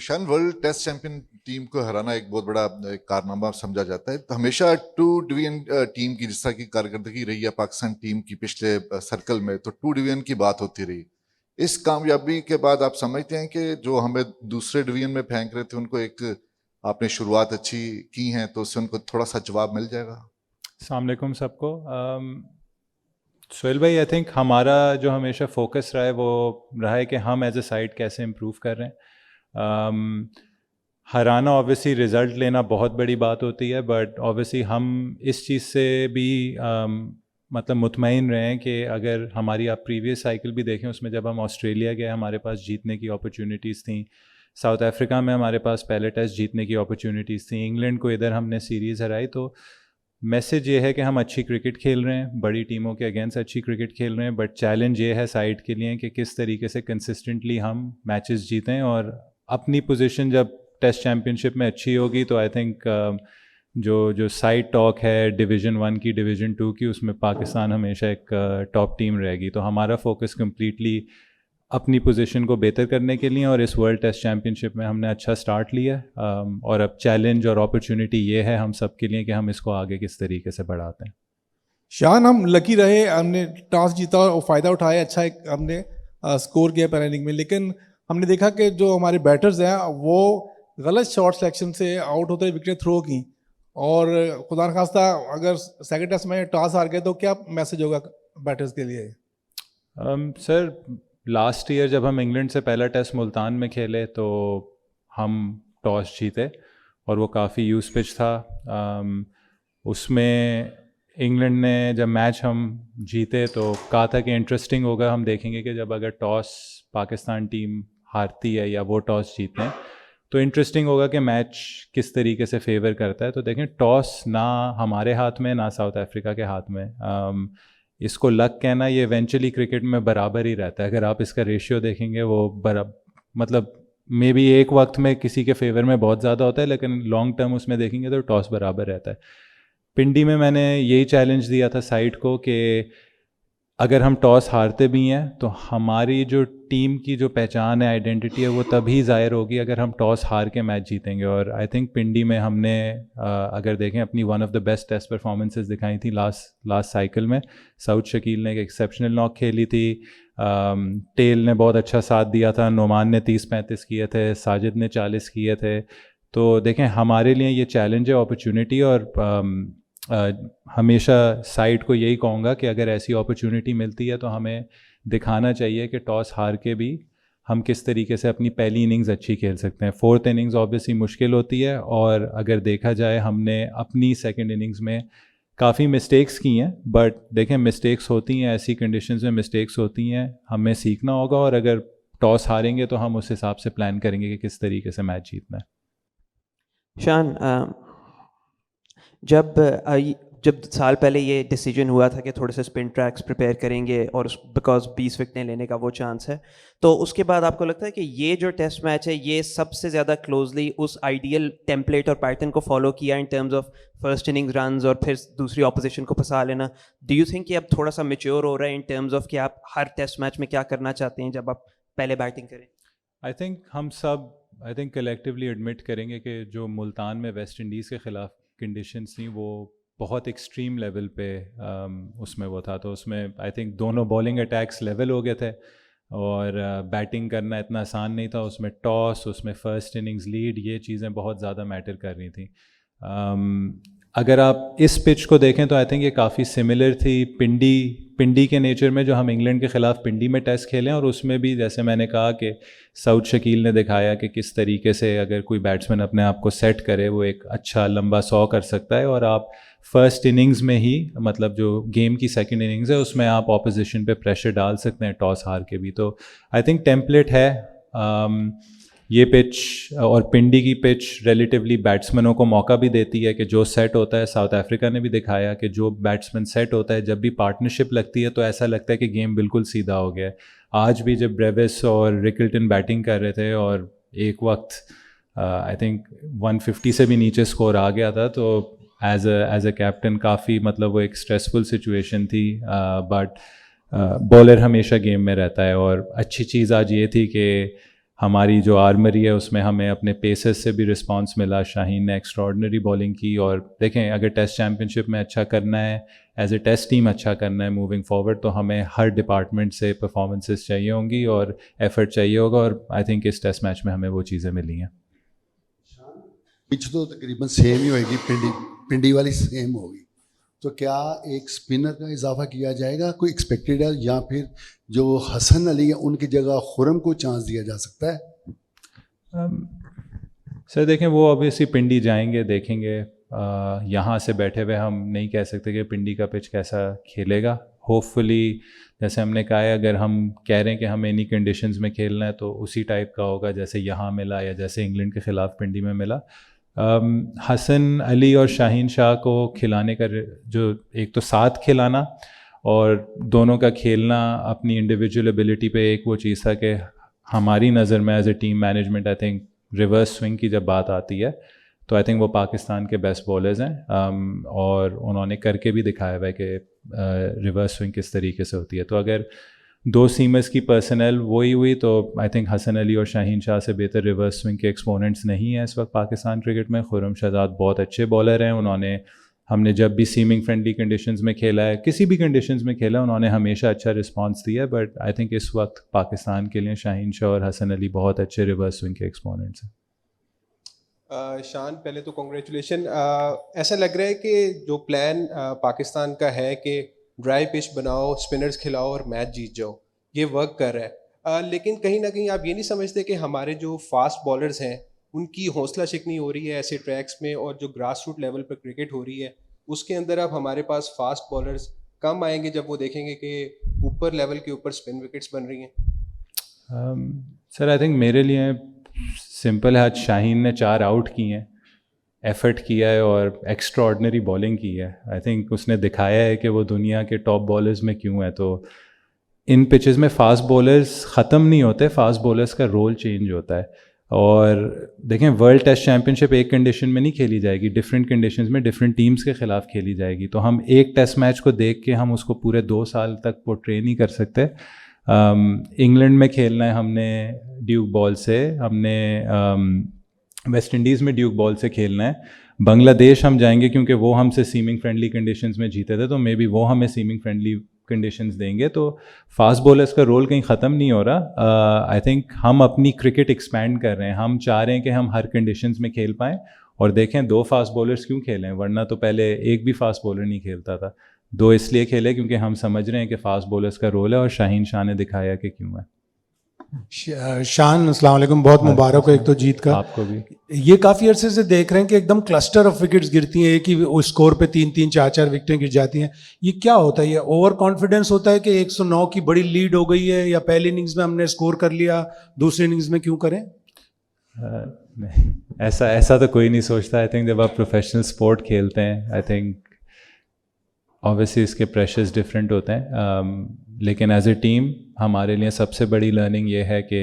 شان world test champion team کو ہرانا ایک بہت بڑا کارنامہ سمجھا جاتا ہے. ہمیشہ 2 ڈویژن ٹیم کی جس طرح کی کارکردگی رہی ہے پاکستان ٹیم کی پچھلے سرکل میں, تو 2 ڈویژن کی بات ہوتی رہی. اس کامیابی کے بعد آپ سمجھتے ہیں کہ جو ہمیں دوسرے ڈویژن میں پھینک رہے تھے ان کو ایک آپ نے شروعات اچھی کی ہیں تو اس سے ان کو تھوڑا سا جواب مل جائے گا؟ السلام علیکم سب کو. سہیل بھائی, آئی تھنک ہمارا جو ہمیشہ فوکس رہا ہے وہ رہا ہے کہ ہم ایز اے سائڈ کیسے امپروو کر رہے ہیں. ہرانا اوبیسلی رزلٹ لینا بہت بڑی بات ہوتی ہے, بٹ اوبیسلی ہم اس چیز سے بھی مطلب مطمئن رہے ہیں کہ اگر ہماری آپ پریویس سائیکل بھی دیکھیں اس میں جب ہم آسٹریلیا گئے ہمارے پاس جیتنے کی اپرچونیٹیز تھیں, ساؤتھ افریقہ میں ہمارے پاس پہلے ٹیسٹ جیتنے کی اپرچونیٹیز تھیں, انگلینڈ کو ادھر ہم نے سیریز ہرائی. تو میسج یہ ہے کہ ہم اچھی کرکٹ کھیل رہے ہیں, بڑی ٹیموں کے اگینسٹ اچھی کرکٹ کھیل رہے ہیں, بٹ چیلنج یہ ہے سائڈ کے لیے کہ کس طریقے سے کنسسٹنٹلی ہم میچز جیتیں. اور اپنی پوزیشن جب ٹیسٹ چیمپئن شپ میں اچھی ہوگی تو آئی تھنک جو سائڈ ٹاک ہے ڈویژن 1 کی ڈویژن 2 کی اس میں پاکستان ہمیشہ ایک ٹاپ ٹیم رہے گی. تو ہمارا فوکس کمپلیٹلی اپنی پوزیشن کو بہتر کرنے کے لیے, اور اس ورلڈ ٹیسٹ چیمپئن شپ میں ہم نے اچھا سٹارٹ لیا ہے, اور اب چیلنج اور اپرچونٹی یہ ہے ہم سب کے لیے کہ ہم اس کو آگے کس طریقے سے بڑھاتے ہیں. شان, ہم لکی رہے, ہم نے ٹاس جیتا اور فائدہ اٹھایا, اچھا ایک ہم نے اسکور کیا پہلے اننگ میں, لیکن ہم نے دیکھا کہ جو ہمارے بیٹرز ہیں وہ غلط شاٹ سلیکشن سے آؤٹ ہوتے وکٹیں تھرو کی, اور خدا نخواستہ اگر سیکنڈ ٹیسٹ میں ٹاس ہار گئے تو کیا میسج ہوگا بیٹرز کے لیے؟ سر لاسٹ ایئر جب ہم انگلینڈ سے پہلا ٹیسٹ ملتان میں کھیلے تو ہم ٹاس جیتے اور وہ کافی یوز پچ تھا. اس میں انگلینڈ نے جب میچ ہم جیتے تو کہا تھا کہ انٹرسٹنگ ہوگا, ہم دیکھیں گے کہ جب اگر ٹاس پاکستان ٹیم ہارتی ہے یا وہ ٹاس جیتے ہیں تو انٹرسٹنگ ہوگا کہ میچ کس طریقے سے فیور کرتا ہے. تو دیکھیں ٹاس نہ ہمارے ہاتھ میں نہ ساؤتھ افریقہ کے ہاتھ میں, اس کو لک کہنا یہ ایونچولی کرکٹ میں برابر ہی رہتا ہے. اگر آپ اس کا ریشیو دیکھیں گے وہ مطلب مے بی ایک وقت میں کسی کے فیور میں بہت زیادہ ہوتا ہے, لیکن لانگ ٹرم اس میں دیکھیں گے تو ٹاس برابر رہتا ہے. پنڈی میں میں نے یہی چیلنج دیا تھا سائڈ کو کہ اگر ہم ٹاس ہارتے بھی ہیں تو ہماری جو ٹیم کی جو پہچان ہے, آئیڈینٹی ہے, وہ تبھی ظاہر ہوگی اگر ہم ٹاس ہار کے میچ جیتیں گے. اور آئی تھنک پنڈی میں ہم نے اگر دیکھیں اپنی one of the best test performances دکھائی تھیں لاسٹ سائیکل میں. سعود شکیل نے ایک ایکسیپشنل ناک کھیلی تھی, ٹیل نے بہت اچھا ساتھ دیا تھا, نعمان نے 30-35 کیے تھے, ساجد نے 40 کیے تھے. تو دیکھیں ہمارے لیے یہ چیلنج ہے, اپرچونٹی, اور ہمیشہ سائڈ کو یہی کہوں گا کہ اگر ایسی اپرچونٹی ملتی ہے تو ہمیں دکھانا چاہیے کہ ٹاس ہار کے بھی ہم کس طریقے سے اپنی پہلی اننگز اچھی کھیل سکتے ہیں. 4th اننگز آبویسلی مشکل ہوتی ہے, اور اگر دیکھا جائے ہم نے اپنی سیکنڈ اننگز میں کافی مسٹیکس کی ہیں, بٹ دیکھیں مسٹیکس ہوتی ہیں, ایسی کنڈیشنز میں مسٹیکس ہوتی ہیں, ہمیں سیکھنا ہوگا, اور اگر ٹاس ہاریں گے تو ہم اس حساب سے پلان کریں گے کہ کس طریقے سے میچ جیتنا ہے. شان, جب سال پہلے یہ ڈیسیجن ہوا تھا کہ تھوڑے سے اسپن ٹریکس پریپیئر کریں گے اور بیکاز 20 وکٹیں لینے کا وہ چانس ہے, تو اس کے بعد آپ کو لگتا ہے کہ یہ جو ٹیسٹ میچ ہے یہ سب سے زیادہ کلوزلی اس آئیڈیل ٹیمپلیٹ اور پیٹرن کو فالو کیا in terms of first innings runs اور پھر دوسری اپوزیشن کو پھنسا لینا؟ ڈو یو تھنک کہ اب تھوڑا سا میچور ہو رہا ہے ان ٹرمز آف کہ آپ ہر ٹیسٹ میچ میں کیا کرنا چاہتے ہیں جب آپ پہلے بیٹنگ کریں؟ آئی تھنک ہم سب کلیکٹیولی ایڈمٹ کریں گے کہ جو ملتان میں ویسٹ انڈیز کے خلاف کنڈیشنز تھیں وہ بہت ایکسٹریم لیول پہ اس میں وہ تھا. تو اس میں آئی تھنک دونوں بالنگ اٹیکس لیول ہو گئے تھے, اور بیٹنگ کرنا اتنا آسان نہیں تھا. اس میں ٹاس, اس میں فرسٹ اننگز لیڈ, یہ چیزیں بہت زیادہ میٹر کر رہی تھیں. اگر آپ اس پچ کو دیکھیں تو آئی تھنک یہ کافی سملر تھی پنڈی کے نیچر میں جو ہم انگلینڈ کے خلاف پنڈی میں ٹیسٹ کھیلیں, اور اس میں بھی جیسے میں نے کہا کہ سعود شکیل نے دکھایا کہ کس طریقے سے اگر کوئی بیٹسمین اپنے آپ کو سیٹ کرے وہ ایک اچھا لمبا 100 کر سکتا ہے, اور آپ فرسٹ اننگز میں ہی مطلب جو گیم کی سیکنڈ اننگز ہے اس میں آپ اپوزیشن پہ پریشر ڈال سکتے ہیں ٹاس ہار کے بھی. تو آئی تھنک ٹیمپلیٹ ہے یہ پچ, اور پنڈی کی پچ ریلیٹیولی بیٹسمینوں کو موقع بھی دیتی ہے کہ جو سیٹ ہوتا ہے, ساؤتھ افریقہ نے بھی دکھایا کہ جو بیٹسمین سیٹ ہوتا ہے جب بھی پارٹنرشپ لگتی ہے تو ایسا لگتا ہے کہ گیم بالکل سیدھا ہو گیا ہے. آج بھی جب بریوس اور رکلٹن بیٹنگ کر رہے تھے اور ایک وقت آئی تھنک 150 سے بھی نیچے اسکور آ گیا تھا, تو ایز اے کیپٹن کافی مطلب وہ ایک اسٹریسفل سچویشن تھی, بٹ بالر ہمیشہ گیم میں رہتا ہے. اور اچھی چیز آج یہ تھی کہ ہماری جو آرمری ہے اس میں ہمیں اپنے پیسز سے بھی رسپانس ملا. شاہین نے ایکسٹراڈنری بالنگ کی, اور دیکھیں اگر ٹیسٹ چیمپئن شپ میں اچھا کرنا ہے, ایز اے ٹیسٹ ٹیم اچھا کرنا ہے موونگ فارورڈ, تو ہمیں ہر ڈپارٹمنٹ سے پرفارمنسز چاہیے ہوں گی اور ایفرٹ چاہیے ہوگا, اور آئی تھنک اس ٹیسٹ میچ میں ہمیں وہ چیزیں ملی ہیں. پچ تو تقریباً سیم ہی ہوئے گی, پنڈی والی سیم ہوگی, تو کیا ایک اسپنر کا اضافہ کیا جائے گا, کوئی ایکسپیکٹڈ ہے, یا پھر جو حسن علی ہے ان کی جگہ خرم کو چانس دیا جا سکتا ہے؟ سر دیکھیں وہ obviously پنڈی جائیں گے, دیکھیں گے. یہاں سے بیٹھے ہوئے ہم نہیں کہہ سکتے کہ پنڈی کا پچ کیسا کھیلے گا. ہوپ فلی جیسے ہم نے کہا ہے, اگر ہم کہہ رہے ہیں کہ ہمیں انہی کنڈیشنز میں کھیلنا ہے تو اسی ٹائپ کا ہوگا جیسے یہاں ملا یا جیسے انگلینڈ کے خلاف پنڈی میں ملا. حسن علی اور شاہین شاہ کو کھلانے کا جو ایک تو ساتھ کھلانا اور دونوں کا کھیلنا اپنی انڈیویجول ایبلٹی پہ, ایک وہ چیز تھا کہ ہماری نظر میں as a team management I think reverse swing کی جب بات آتی ہے تو آئی تھنک وہ پاکستان کے بیسٹ بالرز ہیں, اور انہوں نے کر کے بھی دکھایا ہوا ہے کہ ریورس سوئنگ کس طریقے سے ہوتی ہے. تو اگر دو سیمرز کی پرسنل وہی ہوئی تو آئی تھنک حسن علی اور شاہین شاہ سے بہتر ریورس سوئنگ کے ایکسپوننٹس نہیں ہیں اس وقت پاکستان کرکٹ میں. خرم شہزاد بہت اچھے بالر ہیں, ہم نے جب بھی سیمنگ فرینڈلی کنڈیشنز میں کھیلا ہے, کسی بھی کنڈیشنز میں کھیلا, انہوں نے ہمیشہ اچھا رسپانس دیا ہے. بٹ آئی تھنک اس وقت پاکستان کے لیے شاہین شاہ اور حسن علی بہت اچھے ریورس سوئنگ کے ایکسپوننٹس ہیں. شان پہلے تو کنگریچولیشن. ایسا لگ رہا ہے کہ جو پلان پاکستان کا ہے کہ ڈرائی پچ بناؤ, اسپنرز کھلاؤ اور میچ جیت جاؤ, یہ ورک کر رہا ہے. لیکن کہیں نہ کہیں آپ یہ نہیں سمجھتے کہ ہمارے جو فاسٹ بالرز ہیں ان کی حوصلہ شکنی ہو رہی ہے ایسے ٹریکس میں, اور جو گراس روٹ لیول پر کرکٹ ہو رہی ہے اس کے اندر اب ہمارے پاس فاسٹ بالرز کم آئیں گے جب وہ دیکھیں گے کہ اوپر لیول کے اوپر اسپن وکٹس بن رہی ہیں؟ سر آئی تھنک میرے لیے سمپل ہے, آج شاہین نے 4 آؤٹ کی ہیں, ایفرٹ کیا ہے اور ایکسٹرا آرڈنری بالنگ کی ہے. آئی تھنک اس نے دکھایا ہے کہ وہ دنیا کے ٹاپ بالرز میں کیوں ہے. تو ان پچز میں فاسٹ بالرز ختم نہیں ہوتے, فاسٹ بالرز کا رول چینج ہوتا ہے. اور دیکھیں ورلڈ ٹیسٹ چیمپئن شپ ایک کنڈیشن میں نہیں کھیلی جائے گی, ڈفرینٹ کنڈیشنز میں ڈفرینٹ ٹیمز کے خلاف کھیلی جائے گی. تو ہم ایک ٹیسٹ میچ کو دیکھ کے ہم اس کو پورے 2 سال تک پورٹرے نہیں کر سکتے. انگلینڈ میں کھیلنا ہے ہم نے ڈیوک بال سے, ہم نے ویسٹ انڈیز میں ڈیوک بال سے کھیلنا ہے, بنگلہ دیش ہم جائیں گے کیونکہ وہ ہم سے سیمنگ فرینڈلی کنڈیشنز میں جیتے تھے, تو مے بی وہ ہمیں سیمنگ فرینڈلی کنڈیشنز دیں گے. تو فاسٹ بولرز کا رول کہیں ختم نہیں ہو رہا. آئی تھنک ہم اپنی کرکٹ ایکسپینڈ کر رہے ہیں, ہم چاہ رہے ہیں کہ ہم ہر کنڈیشنز میں کھیل پائیں. اور دیکھیں 2 فاسٹ بولرز کیوں کھیلیں, ورنہ تو پہلے ایک بھی فاسٹ بولر نہیں کھیلتا تھا. 2 اس لیے کھیلے کیونکہ ہم سمجھ رہے ہیں کہ فاسٹ بولرز کا رول ہے, اور شاہین شاہ نے دکھایا کہ کیوں ہے. شان السلام علیکم, بہت مبارک ہو ایک تو جیت کا. آپ کو بھی. یہ کافی عرصے سے دیکھ رہے ہیں کہ ایک دم کلسٹر آف وکٹس گرتی ہیں, ایک ہی اسکور پہ 3-3 4-4 وکٹیں گر جاتی ہیں. یہ کیا ہوتا ہے, یہ اوور کانفیڈنس ہوتا ہے کہ 109 کی بڑی لیڈ ہو گئی ہے, یا پہلی اننگز میں ہم نے اسکور کر لیا, دوسری اننگز میں کیوں کریں؟ ایسا تو کوئی نہیں سوچتا. آئی تھنک جب آپ پروفیشنل اسپورٹ کھیلتے ہیں آئی تھنک obviously اس کے پریشرز ڈفرینٹ ہوتے ہیں, لیکن ایز اے ٹیم ہمارے لیے سب سے بڑی لرننگ یہ ہے کہ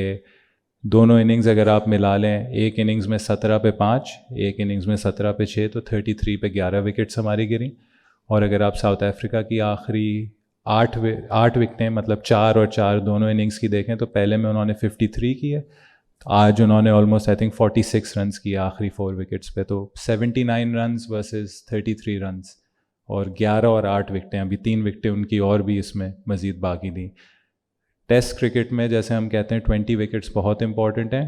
دونوں اننگز اگر آپ ملا لیں, ایک اننگز میں 17 پہ 5, ایک اننگز میں 17 پہ 6, تو 33 پہ 11 وکٹس ہماری گریں. اور اگر آپ ساؤتھ افریقہ کی آخری 8 وکٹیں مطلب 4 اور 4 دونوں اننگز کی دیکھیں تو پہلے میں انہوں نے 53 کی ہے, آج انہوں نے آلموسٹ آئی تھنک 46 رنز کیا آخری 4 وکٹس پہ. تو 79 رنز ورسز 33 رنز, اور 11 اور 8 وکٹیں, ابھی 3 وکٹیں ان کی اور بھی اس میں مزید باقی تھیں. ٹیسٹ کرکٹ میں جیسے ہم کہتے ہیں 20 وکٹس بہت امپورٹنٹ ہیں.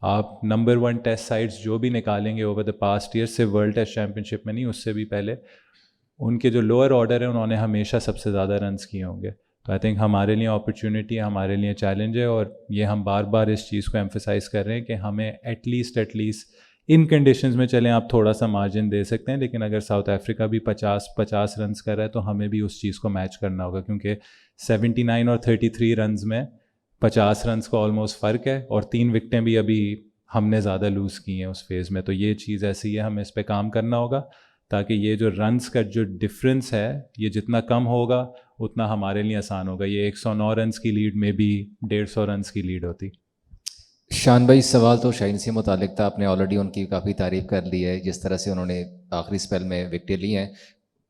آپ نمبر 1 ٹیسٹ سائڈس جو بھی نکالیں گے اوور دا پاسٹ ایئر, سے ورلڈ ٹیسٹ چیمپئن شپ میں نہیں, اس سے بھی پہلے ان کے جو لوور آرڈر ہیں انہوں نے ہمیشہ سب سے زیادہ رنز کیے ہوں گے. تو آئی تھنک ہمارے لیے اپرچونیٹی ہے, ہمارے لیے چیلنج ہے, اور یہ ہم بار بار اس چیز کو ایمفسائز کر رہے ہیں کہ ہمیں ایٹ لیسٹ ان کنڈیشنز میں چلیں آپ تھوڑا سا مارجن دے سکتے ہیں, لیکن اگر ساؤتھ افریقہ بھی 50 رنز کر رہا ہے تو ہمیں بھی اس چیز کو میچ کرنا ہوگا, کیونکہ 79 اور 33 رنز میں 50 رنز کا آلموسٹ فرق ہے, اور 3 وکٹیں بھی ابھی ہم نے زیادہ لوز کی ہیں اس فیز میں. تو یہ چیز ایسی ہے, ہمیں اس پہ کام کرنا ہوگا تاکہ یہ جو رنز کا جو ڈفرینس ہے یہ جتنا کم ہوگا اتنا ہمارے لیے آسان ہوگا. یہ 109 رنز کی لیڈ میں بھی 150 رنز کی لیڈ ہوتی. شان بھائی سوال تو شاہین سے متعلق تھا, آپ نے آلریڈی ان کی کافی تعریف کر لی ہے, جس طرح سے انہوں نے آخری اسپیل میں وکٹیں لی ہیں.